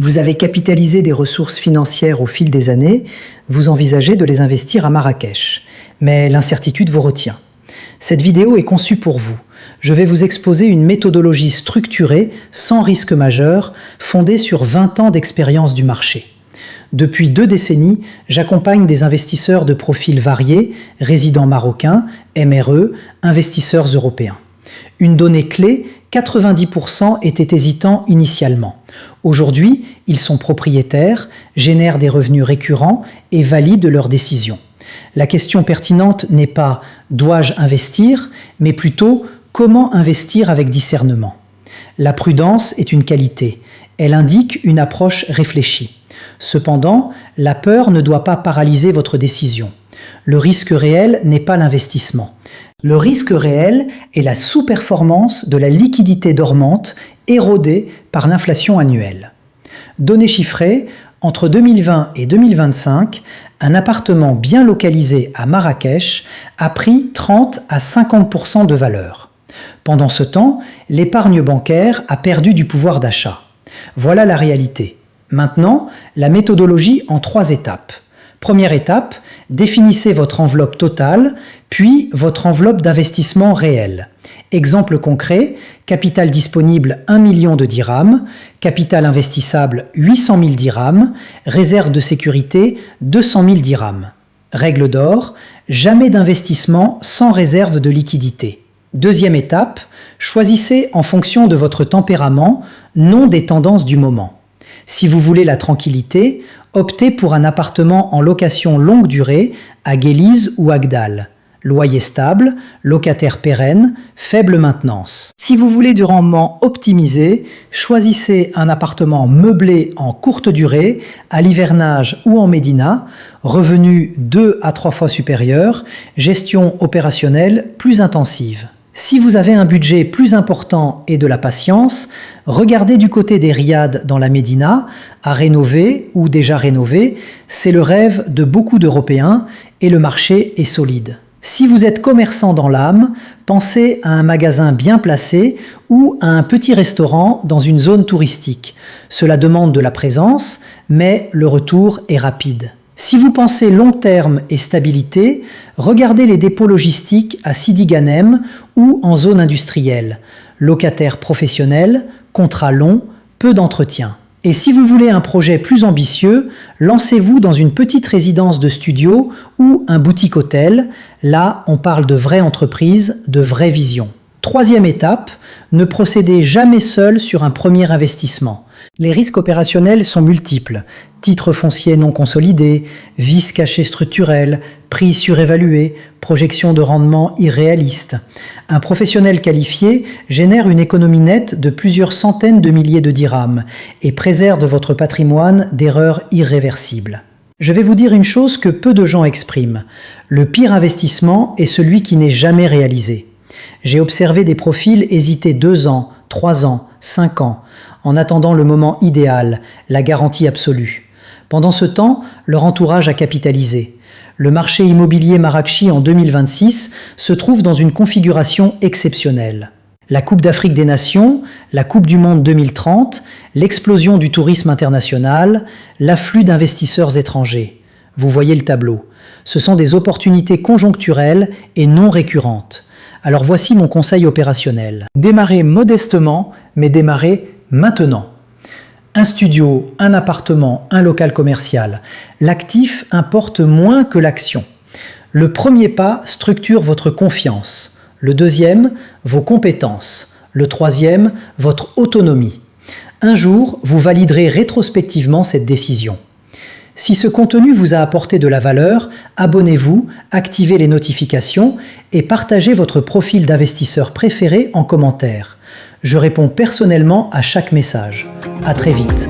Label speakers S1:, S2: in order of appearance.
S1: Vous avez capitalisé des ressources financières au fil des années, vous envisagez de les investir à Marrakech. Mais l'incertitude vous retient. Cette vidéo est conçue pour vous. Je vais vous exposer une méthodologie structurée, sans risque majeur, fondée sur 20 ans d'expérience du marché. Depuis 2 décennies, j'accompagne des investisseurs de profils variés, résidents marocains, MRE, investisseurs européens. Une donnée clé, 90% étaient hésitants initialement. Aujourd'hui, ils sont propriétaires, génèrent des revenus récurrents et valident leurs décisions. La question pertinente n'est pas « dois-je investir ?», mais plutôt « comment investir avec discernement ?» La prudence est une qualité. Elle indique une approche réfléchie. Cependant, la peur ne doit pas paralyser votre décision. Le risque réel n'est pas l'investissement. Le risque réel est la sous-performance de la liquidité dormante érodée par l'inflation annuelle. Données chiffrées, entre 2020 et 2025, un appartement bien localisé à Marrakech a pris 30 à 50% de valeur. Pendant ce temps, l'épargne bancaire a perdu du pouvoir d'achat. Voilà la réalité. Maintenant, la méthodologie en 3 étapes. Première étape, définissez votre enveloppe totale, puis votre enveloppe d'investissement réel. Exemple concret, capital disponible 1 million de dirhams, capital investissable 800 000 dirhams, réserve de sécurité 200 000 dirhams. Règle d'or, jamais d'investissement sans réserve de liquidité. Deuxième étape, choisissez en fonction de votre tempérament, non des tendances du moment. Si vous voulez la tranquillité, optez pour un appartement en location longue durée à Guéliz ou Agdal. Loyer stable, locataire pérenne, faible maintenance. Si vous voulez du rendement optimisé, choisissez un appartement meublé en courte durée, à l'hivernage ou en médina, revenu 2 à 3 fois supérieur, gestion opérationnelle plus intensive. Si vous avez un budget plus important et de la patience, regardez du côté des riads dans la Médina, à rénover ou déjà rénové, c'est le rêve de beaucoup d'Européens et le marché est solide. Si vous êtes commerçant dans l'âme, pensez à un magasin bien placé ou à un petit restaurant dans une zone touristique. Cela demande de la présence, mais le retour est rapide. Si vous pensez long terme et stabilité, regardez les dépôts logistiques à Sidi Ghanem ou en zone industrielle. Locataire professionnel, contrat long, peu d'entretien. Et si vous voulez un projet plus ambitieux, lancez-vous dans une petite résidence de studio ou un boutique hôtel. Là, on parle de vraie entreprise, de vraie vision. Troisième étape, ne procédez jamais seul sur un premier investissement. Les risques opérationnels sont multiples. Titres fonciers non consolidés, vices cachés structurels, prix surévalués, projections de rendement irréalistes. Un professionnel qualifié génère une économie nette de plusieurs centaines de milliers de dirhams et préserve votre patrimoine d'erreurs irréversibles. Je vais vous dire une chose que peu de gens expriment. Le pire investissement est celui qui n'est jamais réalisé. J'ai observé des profils hésiter 2 ans, 3 ans, 5 ans, en attendant le moment idéal, la garantie absolue. Pendant ce temps, leur entourage a capitalisé. Le marché immobilier marrakchi en 2026 se trouve dans une configuration exceptionnelle. La Coupe d'Afrique des Nations, la Coupe du Monde 2030, l'explosion du tourisme international, l'afflux d'investisseurs étrangers. Vous voyez le tableau. Ce sont des opportunités conjoncturelles et non récurrentes. Alors voici mon conseil opérationnel. Démarrez modestement, mais démarrez maintenant. Un studio, un appartement, un local commercial. L'actif importe moins que l'action. Le premier pas structure votre confiance. Le deuxième, vos compétences. Le troisième, votre autonomie. Un jour, vous validerez rétrospectivement cette décision. Si ce contenu vous a apporté de la valeur, abonnez-vous, activez les notifications et partagez votre profil d'investisseur préféré en commentaire. Je réponds personnellement à chaque message. À très vite.